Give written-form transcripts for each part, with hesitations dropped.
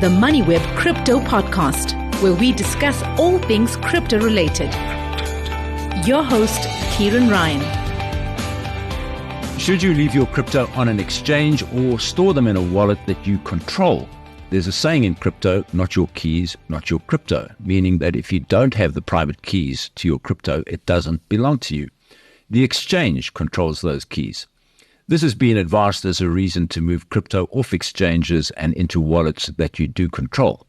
the Moneyweb Crypto Podcast, where we discuss all things crypto related. Your host, Kieran Ryan. Should you leave your crypto on an exchange or store them in a wallet that you control? There's a saying in crypto, not your keys, not your crypto, meaning that if you don't have the private keys to your crypto, it doesn't belong to you. The exchange controls those keys. This has been advanced as a reason to move crypto off exchanges and into wallets that you do control.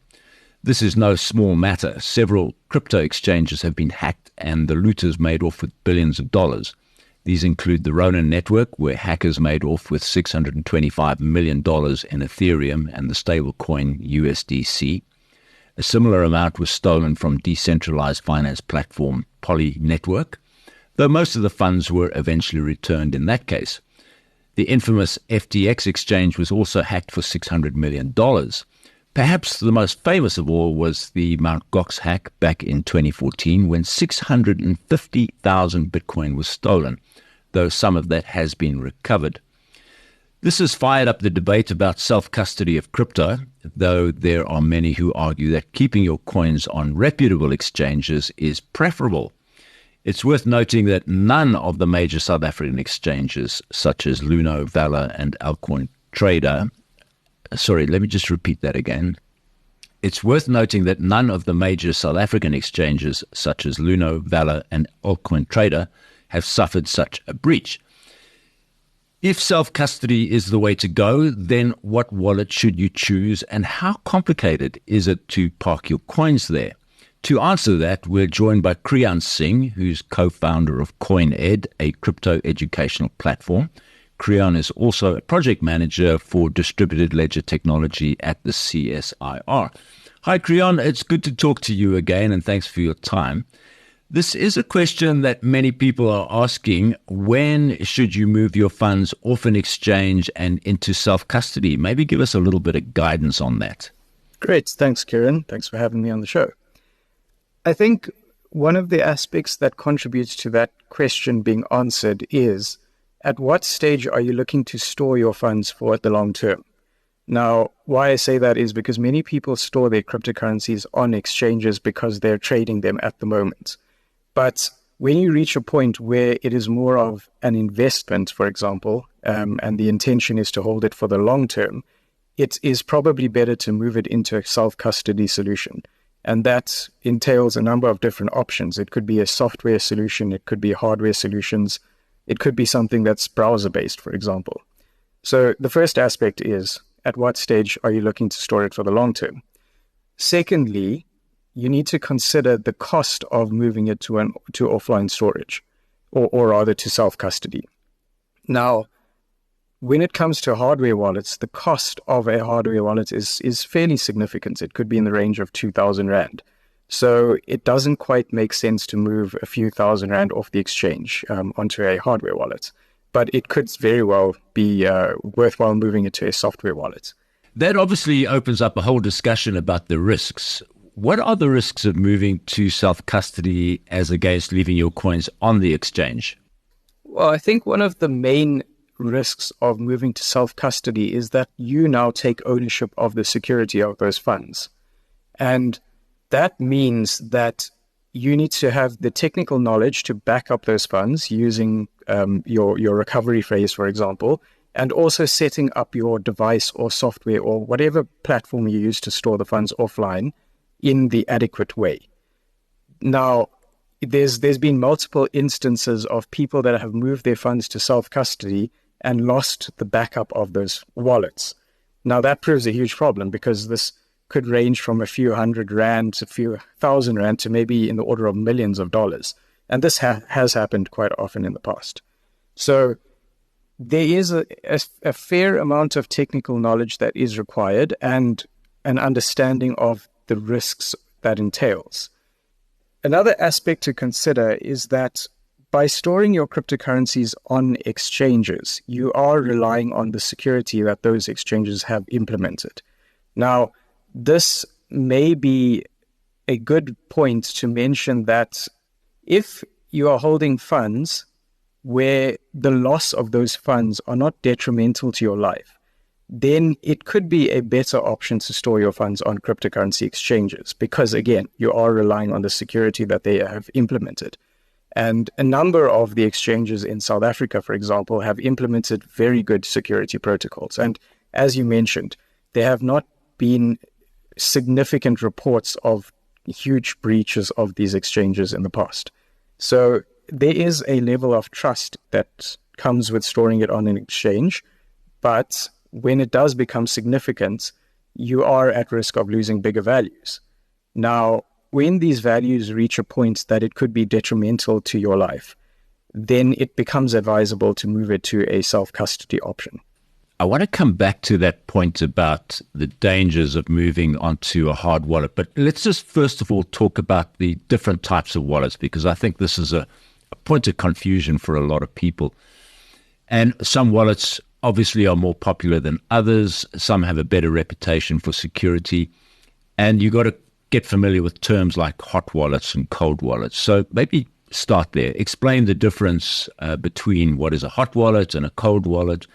This is no small matter. Several crypto exchanges have been hacked and the looters made off with billions of dollars. These include the Ronin network, where hackers made off with $625 million in Ethereum and the stablecoin USDC. A similar amount was stolen from decentralized finance platform Poly Network, though most of the funds were eventually returned in that case. The infamous FTX exchange was also hacked for $600 million. Perhaps the most famous of all was the Mt. Gox hack back in 2014 when 650,000 Bitcoin was stolen, though some of that has been recovered. This has fired up the debate about self-custody of crypto, though there are many who argue that keeping your coins on reputable exchanges is preferable. It's worth noting that none of the major South African exchanges, such as Luno, Valor, and Altcoin Trader, It's worth noting that none of the major South African exchanges, such as Luno, Valor, and Altcoin Trader, have suffered such a breach. If self-custody is the way to go, then what wallet should you choose, and how complicated is it to park your coins there? To answer that, we're joined by Kriyan Singh, who's co-founder of CoinEd, a crypto educational platform. Kriyan is also a project manager for distributed ledger technology at the CSIR. Hi, Kriyan. It's good to talk to you again, and thanks for your time. This is a question that many people are asking. When should you move your funds off an exchange and into self-custody? Maybe give us a little bit of guidance on that. Great. Thanks, Kieran. Thanks for having me on the show. I think one of the aspects that contributes to that question being answered is, at what stage are you looking to store your funds for at the long term? Now, why I say that is because many people store their cryptocurrencies on exchanges because they're trading them at the moment. But when you reach a point where it is more of an investment, for example, and the intention is to hold it for the long term, it is probably better to move it into a self-custody solution. And that entails a number of different options. It could be a software solution. It could be hardware solutions. It could be something that's browser-based, for example. So the first aspect is, at what stage are you looking to store it for the long term? Secondly, you need to consider the cost of moving it to offline storage, or rather to self-custody. Now, when it comes to hardware wallets, the cost of a hardware wallet is fairly significant. It could be in the range of 2,000 Rand. So it doesn't quite make sense to move a few thousand Rand off the exchange onto a hardware wallet. But it could very well be worthwhile moving it to a software wallet. That obviously opens up a whole discussion about the risks. What are the risks of moving to self-custody as against leaving your coins on the exchange? Well, I think one of the main risks of moving to self-custody is that you now take ownership of the security of those funds. And that means that you need to have the technical knowledge to back up those funds using your recovery phrase, for example, and also setting up your device or software or whatever platform you use to store the funds offline in the adequate way. Now, there's been multiple instances of people that have moved their funds to self-custody and lost the backup of those wallets. Now, that proves a huge problem because this could range from a few hundred Rand to a few thousand Rand to maybe in the order of millions of dollars. And this has happened quite often in the past. So there is a fair amount of technical knowledge that is required and an understanding of the risks that entails. Another aspect to consider is that by storing your cryptocurrencies on exchanges, you are relying on the security that those exchanges have implemented. Now, this may be a good point to mention that if you are holding funds where the loss of those funds are not detrimental to your life, then it could be a better option to store your funds on cryptocurrency exchanges because, again, you are relying on the security that they have implemented. And a number of the exchanges in South Africa, for example, have implemented very good security protocols. And as you mentioned, there have not been significant reports of huge breaches of these exchanges in the past. So there is a level of trust that comes with storing it on an exchange, but when it does become significant, you are at risk of losing bigger values. Now, when these values reach a point that it could be detrimental to your life, then it becomes advisable to move it to a self-custody option. I want to come back to that point about the dangers of moving onto a hard wallet, but let's just first of all talk about the different types of wallets, because I think this is a point of confusion for a lot of people. And some wallets obviously are more popular than others. Some have a better reputation for security. And you got to get familiar with terms like hot wallets and cold wallets. So maybe start there. Explain the difference between what is a hot wallet and a cold wallet,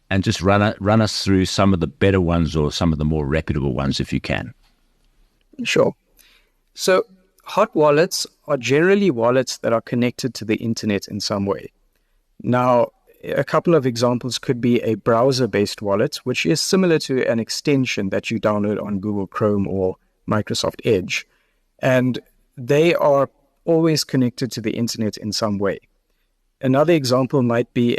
and just run us through some of the better ones or some of the more reputable ones if you can. Sure. So hot wallets are generally wallets that are connected to the internet in some way. Now, a couple of examples could be a browser-based wallet, which is similar to an extension that you download on Google Chrome or Microsoft Edge. And they are always connected to the internet in some way. Another example might be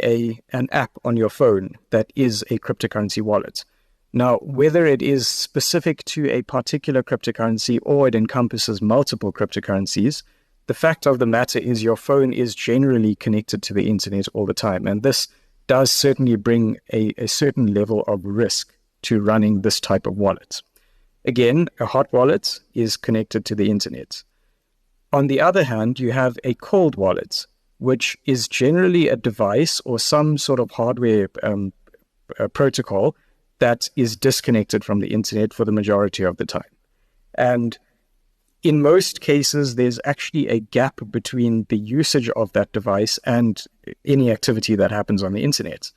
an app on your phone that is a cryptocurrency wallet. Now, whether it is specific to a particular cryptocurrency or it encompasses multiple cryptocurrencies, the fact of the matter is your phone is generally connected to the internet all the time. And this does certainly bring a certain level of risk to running this type of wallet. Again, a hot wallet is connected to the internet. On the other hand, you have a cold wallet, which is generally a device or some sort of hardware protocol that is disconnected from the internet for the majority of the time. And in most cases, there's actually a gap between the usage of that device and any activity that happens on the internet.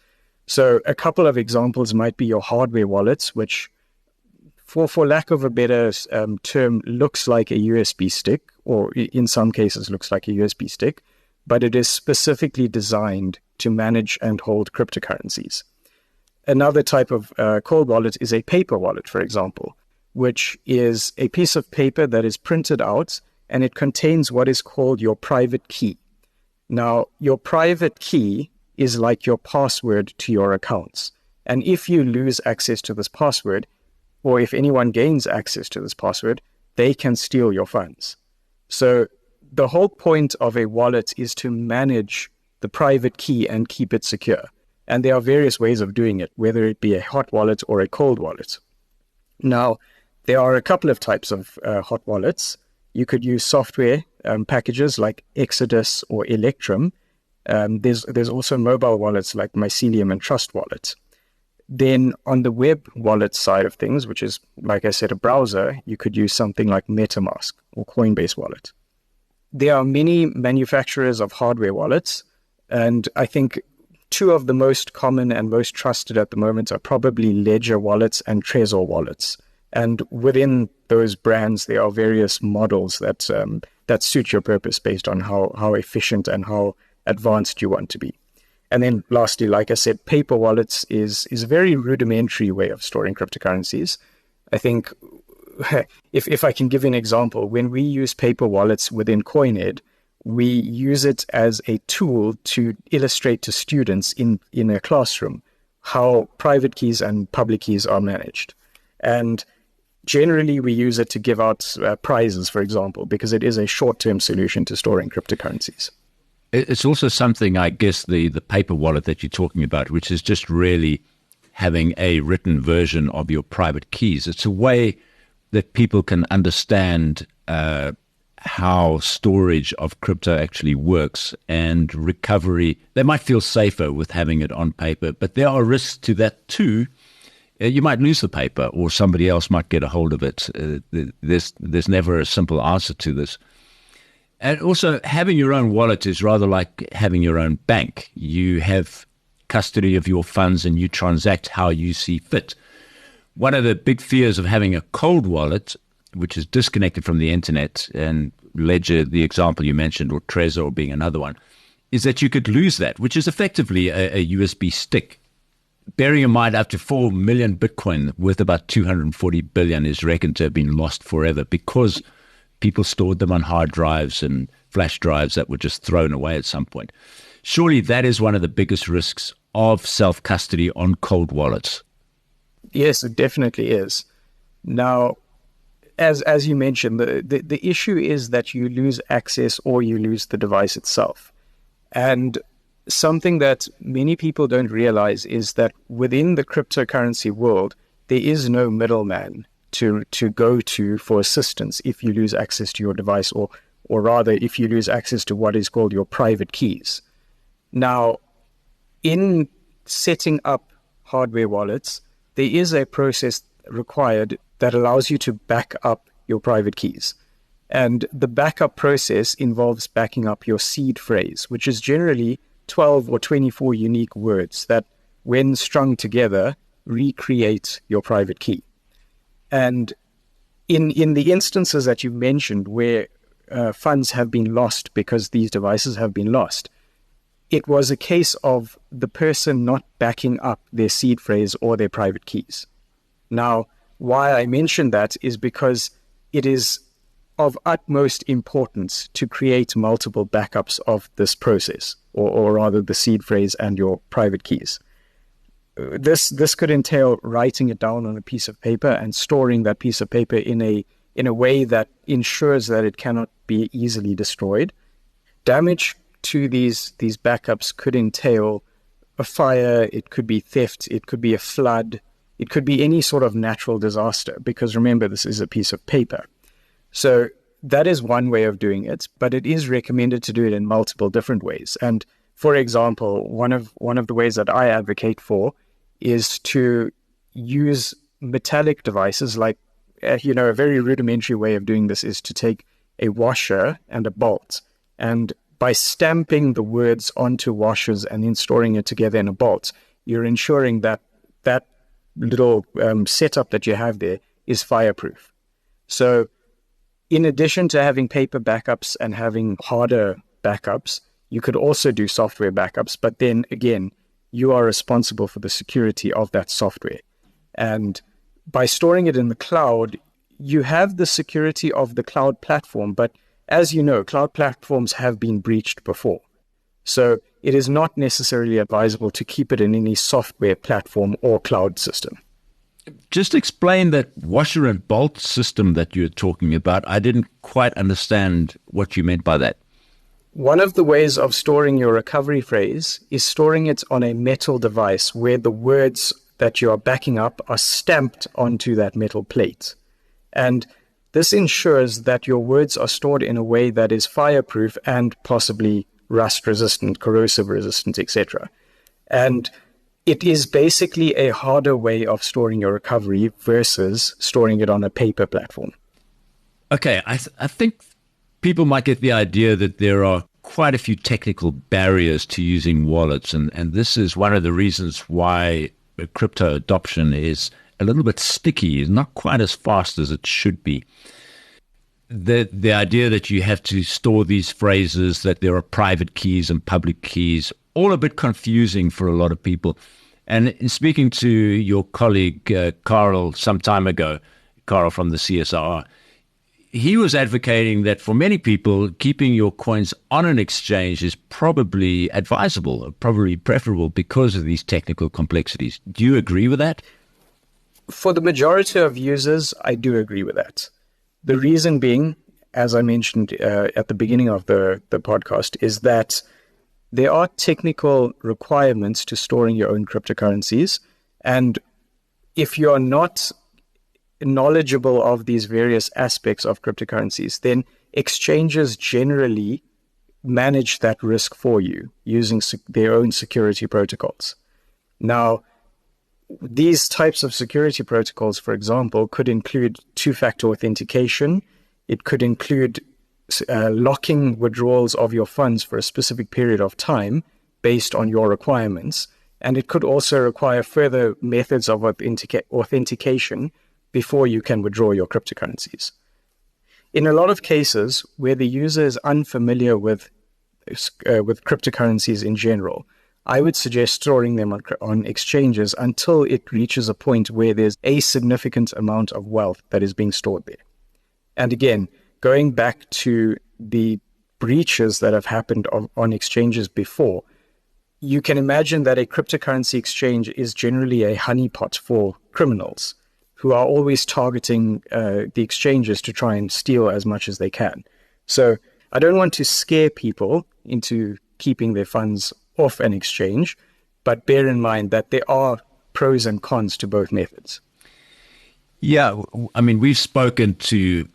So a couple of examples might be your hardware wallets, which, for lack of a better term, looks like a USB stick, or in some cases looks like a USB stick, but it is specifically designed to manage and hold cryptocurrencies. Another type of cold wallet is a paper wallet, for example, which is a piece of paper that is printed out, and it contains what is called your private key. Now, your private key is like your password to your accounts. And if you lose access to this password, or if anyone gains access to this password, they can steal your funds. So the whole point of a wallet is to manage the private key and keep it secure. And there are various ways of doing it, whether it be a hot wallet or a cold wallet. Now, there are a couple of types of hot wallets. You could use software packages like Exodus or Electrum. There's also mobile wallets like Mycelium and Trust Wallet. Then on the web wallet side of things, which is, like I said, a browser, you could use something like MetaMask or Coinbase Wallet. There are many manufacturers of hardware wallets, and I think two of the most common and most trusted at the moment are probably Ledger wallets and Trezor wallets. And within those brands, there are various models that suit your purpose based on how efficient and how advanced you want to be. And then lastly, like I said, paper wallets is a very rudimentary way of storing cryptocurrencies. I think if I can give you an example, when we use paper wallets within CoinEd, we use it as a tool to illustrate to students in a classroom how private keys and public keys are managed. And generally, we use it to give out prizes, for example, because it is a short-term solution to storing cryptocurrencies. It's also something, I guess, the paper wallet that you're talking about, which is just really having a written version of your private keys. It's a way that people can understand how storage of crypto actually works and recovery. They might feel safer with having it on paper, but there are risks to that too. You might lose the paper or somebody else might get a hold of it. There's never a simple answer to this. And also, having your own wallet is rather like having your own bank. You have custody of your funds and you transact how you see fit. One of the big fears of having a cold wallet, which is disconnected from the internet, and Ledger, the example you mentioned, or Trezor being another one, is that you could lose that, which is effectively a USB stick. Bearing in mind up to 4 million Bitcoin worth about 240 billion is reckoned to have been lost forever because people stored them on hard drives and flash drives that were just thrown away at some point. Surely that is one of the biggest risks of self-custody on cold wallets. Yes, it definitely is. Now, as you mentioned, the issue is that you lose access or you lose the device itself. And something that many people don't realize is that within the cryptocurrency world, there is no middleman to go to for assistance if you lose access to your device, or rather if you lose access to what is called your private keys. Now, in setting up hardware wallets, there is a process required that allows you to back up your private keys. And the backup process involves backing up your seed phrase, which is generally 12 or 24 unique words that, when strung together, recreate your private key. And in the instances that you've mentioned where funds have been lost because these devices have been lost, it was a case of the person not backing up their seed phrase or their private keys. Now, why I mention that is because it is of utmost importance to create multiple backups of this process, or rather the seed phrase and your private keys. This could entail writing it down on a piece of paper and storing that piece of paper in a way that ensures that it cannot be easily destroyed. Damage to these backups could entail a fire, it could be theft, it could be a flood, it could be any sort of natural disaster, because remember, this is a piece of paper. So that is one way of doing it, but it is recommended to do it in multiple different ways. And for example, one of the ways that I advocate for is to use metallic devices like, a very rudimentary way of doing this is to take a washer and a bolt, and by stamping the words onto washers and then storing it together in a bolt, you're ensuring that that little setup that you have there is fireproof. So in addition to having paper backups and having harder backups, you could also do software backups, but then again, you are responsible for the security of that software. And by storing it in the cloud, you have the security of the cloud platform, but as you know, cloud platforms have been breached before. So it is not necessarily advisable to keep it in any software platform or cloud system. Just explain that washer and bolt system that you're talking about. I didn't quite understand what you meant by that. One of the ways of storing your recovery phrase is storing it on a metal device where the words that you are backing up are stamped onto that metal plate. And this ensures that your words are stored in a way that is fireproof and possibly rust-resistant, corrosive-resistant, etc. And it is basically a harder way of storing your recovery versus storing it on a paper platform. Okay, I think people might get the idea that there are quite a few technical barriers to using wallets, and this is one of the reasons why crypto adoption is a little bit sticky, is not quite as fast as it should be. The idea that you have to store these phrases, that there are private keys and public keys, all a bit confusing for a lot of people. And in speaking to your colleague, Carl, some time ago, Carl from the CSR, he was advocating that for many people, keeping your coins on an exchange is probably advisable, probably preferable because of these technical complexities. Do you agree with that? For the majority of users, I do agree with that. The reason being, as I mentioned at the beginning of the podcast, is that there are technical requirements to storing your own cryptocurrencies. And if you're not knowledgeable of these various aspects of cryptocurrencies, then exchanges generally manage that risk for you using their own security protocols. Now, these types of security protocols, for example, could include two-factor authentication. It could include locking withdrawals of your funds for a specific period of time based on your requirements. And it could also require further methods of authentication before you can withdraw your cryptocurrencies. In a lot of cases where the user is unfamiliar with cryptocurrencies in general, I would suggest storing them on exchanges until it reaches a point where there's a significant amount of wealth that is being stored there. And again, going back to the breaches that have happened on exchanges before, you can imagine that a cryptocurrency exchange is generally a honeypot for criminals who are always targeting the exchanges to try and steal as much as they can. So I don't want to scare people into keeping their funds off an exchange, but bear in mind that there are pros and cons to both methods. Yeah, I mean, we've spoken to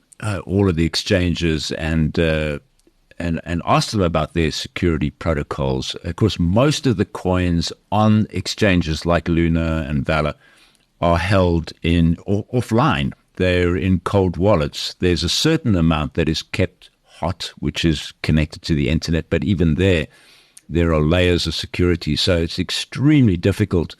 all of the exchanges and asked them about their security protocols. Of course, most of the coins on exchanges like Luna and Valor are held in offline. They're in cold wallets. There's a certain amount that is kept hot, which is connected to the internet, but even there are layers of security. So it's extremely difficult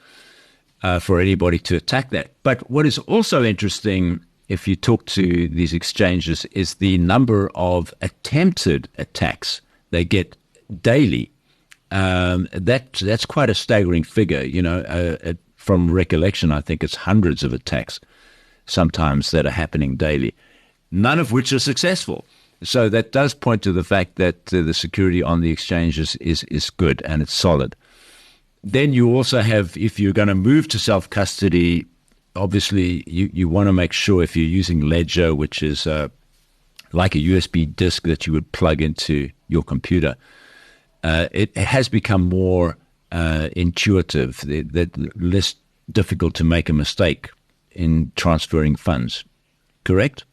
for anybody to attack that. But what is also interesting, if you talk to these exchanges, is the number of attempted attacks they get daily. That's quite a staggering figure. From recollection, I think it's hundreds of attacks sometimes that are happening daily, none of which are successful. So that does point to the fact that the security on the exchanges is good and it's solid. Then you also have, if you're going to move to self-custody, obviously you want to make sure if you're using Ledger, which is like a USB disk that you would plug into your computer, it has become more intuitive, that less difficult to make a mistake in transferring funds. Correct?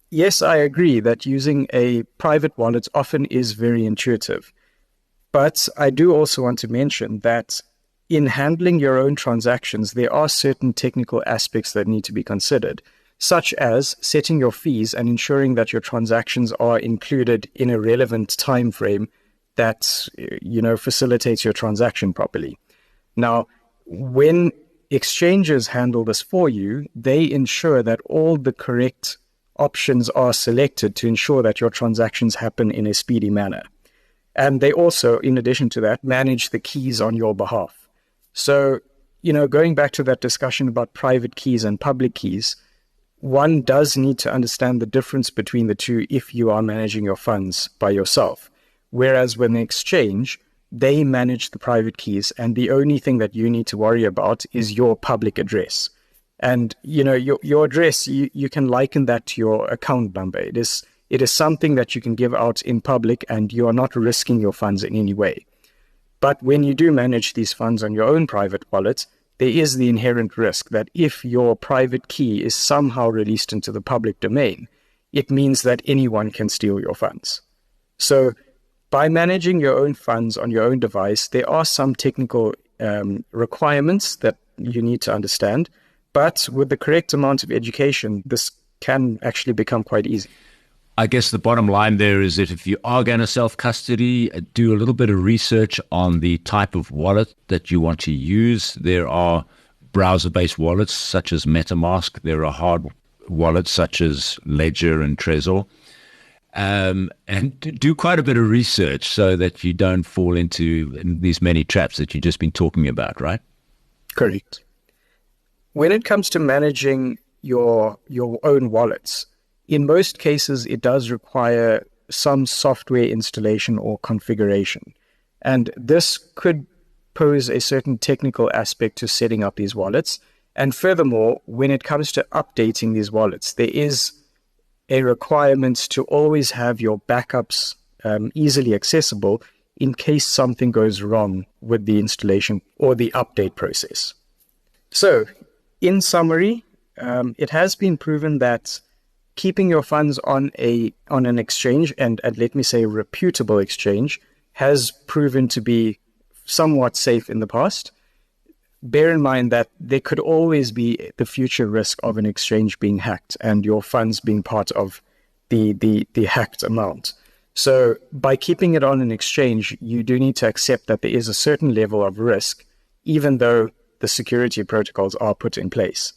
Yes, I agree that using a private wallet often is very intuitive. But I do also want to mention that in handling your own transactions, there are certain technical aspects that need to be considered, such as setting your fees and ensuring that your transactions are included in a relevant time frame that facilitates your transaction properly. Now, when exchanges handle this for you, they ensure that all the correct options are selected to ensure that your transactions happen in a speedy manner. And they also, in addition to that, manage the keys on your behalf. So, going back to that discussion about private keys and public keys, one does need to understand the difference between the two if you are managing your funds by yourself. Whereas when they exchange, they manage the private keys, and the only thing that you need to worry about is your public address. And, your address, you can liken that to your account number. It is something that you can give out in public, and you are not risking your funds in any way. But when you do manage these funds on your own private wallet, there is the inherent risk that if your private key is somehow released into the public domain, it means that anyone can steal your funds. So by managing your own funds on your own device, there are some technical requirements that you need to understand. But with the correct amount of education, this can actually become quite easy. I guess the bottom line there is that if you are going to self-custody, do a little bit of research on the type of wallet that you want to use. There are browser-based wallets such as MetaMask. There are hard wallets such as Ledger and Trezor. And do quite a bit of research so that you don't fall into these many traps that you've just been talking about, right? Correct. When it comes to managing your own wallets, in most cases, it does require some software installation or configuration. And this could pose a certain technical aspect to setting up these wallets. And furthermore, when it comes to updating these wallets, there is a requirement to always have your backups easily accessible in case something goes wrong with the installation or the update process. So, in summary, it has been proven that keeping your funds on an exchange, and let me say a reputable exchange, has proven to be somewhat safe in the past. Bear in mind that there could always be the future risk of an exchange being hacked and your funds being part of the hacked amount. So by keeping it on an exchange, you do need to accept that there is a certain level of risk even though the security protocols are put in place.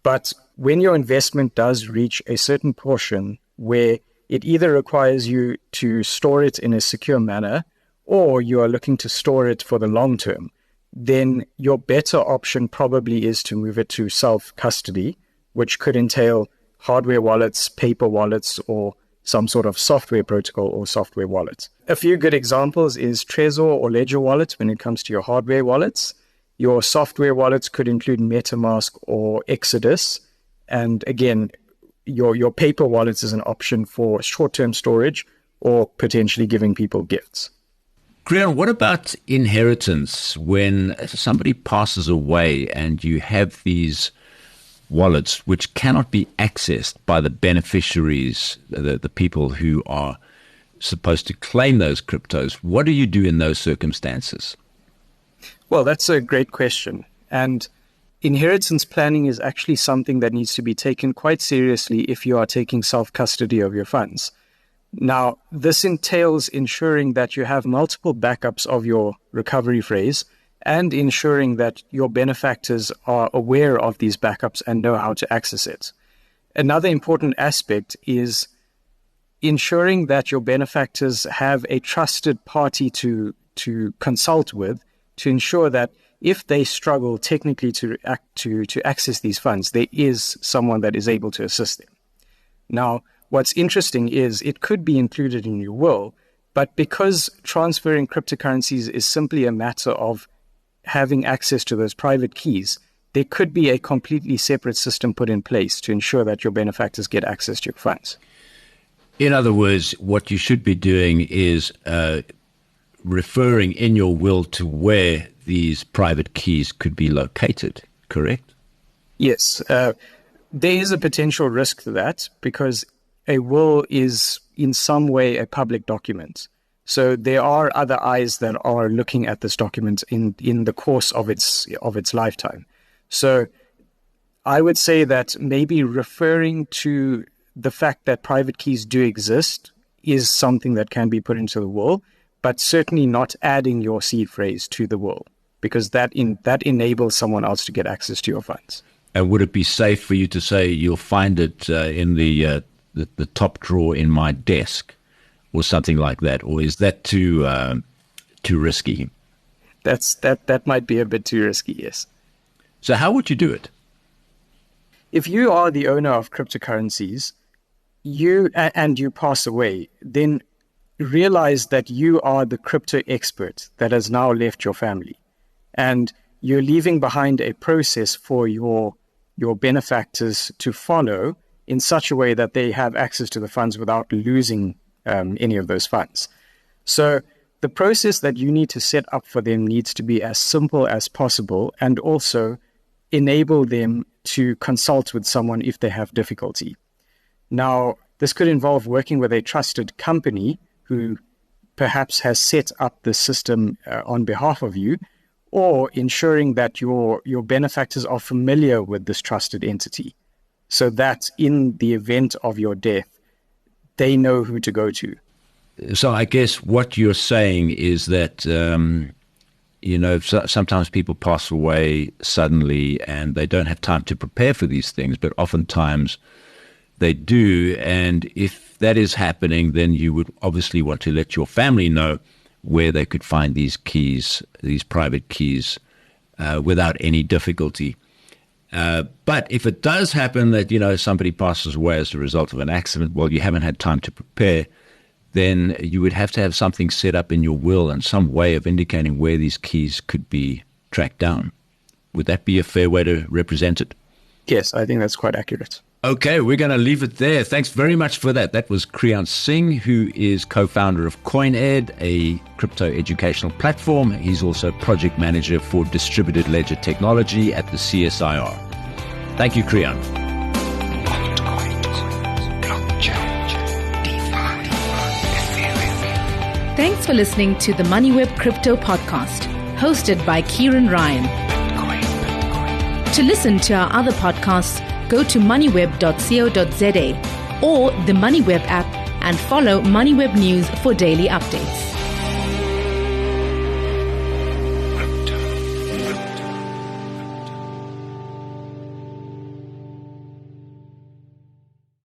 But when your investment does reach a certain portion where it either requires you to store it in a secure manner or you are looking to store it for the long term, then your better option probably is to move it to self-custody, which could entail hardware wallets, paper wallets, or some sort of software protocol or software wallet. A few good examples is Trezor or Ledger Wallet when it comes to your hardware wallets. Your software wallets could include MetaMask or Exodus. And again, your paper wallets is an option for short-term storage or potentially giving people gifts. Creon, what about inheritance? When somebody passes away and you have these wallets which cannot be accessed by the beneficiaries, the people who are supposed to claim those cryptos, what do you do in those circumstances? Well, that's a great question. And inheritance planning is actually something that needs to be taken quite seriously if you are taking self-custody of your funds. Now, this entails ensuring that you have multiple backups of your recovery phrase and ensuring that your benefactors are aware of these backups and know how to access it. Another important aspect is ensuring that your benefactors have a trusted party to consult with to ensure that if they struggle technically to access these funds, there is someone that is able to assist them. Now, what's interesting is it could be included in your will, but because transferring cryptocurrencies is simply a matter of having access to those private keys, there could be a completely separate system put in place to ensure that your benefactors get access to your funds. In other words, what you should be doing is referring in your will to where these private keys could be located, correct? Yes. There is a potential risk to that because a will is in some way a public document. So there are other eyes that are looking at this document in the course of its lifetime. So I would say that maybe referring to the fact that private keys do exist is something that can be put into the will, but certainly not adding your seed phrase to the will, because that enables someone else to get access to your funds. And would it be safe for you to say you'll find it in the top drawer in my desk or something like that? Or is that too risky? That might be a bit too risky, yes. So how would you do it? If you are the owner of cryptocurrencies, you pass away, then realize that you are the crypto expert that has now left your family. And you're leaving behind a process for your benefactors to follow in such a way that they have access to the funds without losing any of those funds. So the process that you need to set up for them needs to be as simple as possible and also enable them to consult with someone if they have difficulty. Now, this could involve working with a trusted company who perhaps has set up the system on behalf of you, or ensuring that your benefactors are familiar with this trusted entity, so that in the event of your death, they know who to go to. So I guess what you're saying is that, sometimes people pass away suddenly and they don't have time to prepare for these things, but oftentimes they do. And if that is happening, then you would obviously want to let your family know where they could find these keys, these private keys, without any difficulty. But if it does happen that, somebody passes away as a result of an accident, well, you haven't had time to prepare, then you would have to have something set up in your will and some way of indicating where these keys could be tracked down. Would that be a fair way to represent it? Yes, I think that's quite accurate. Okay, we're going to leave it there. Thanks very much for that. That was Creon Singh, who is co-founder of CoinEd, a crypto educational platform. He's also project manager for distributed ledger technology at the CSIR. Thank you, Creon. Thanks for listening to the Moneyweb Crypto Podcast, hosted by Kieran Ryan. To listen to our other podcasts, go to moneyweb.co.za or the Moneyweb app and follow Moneyweb News for daily updates.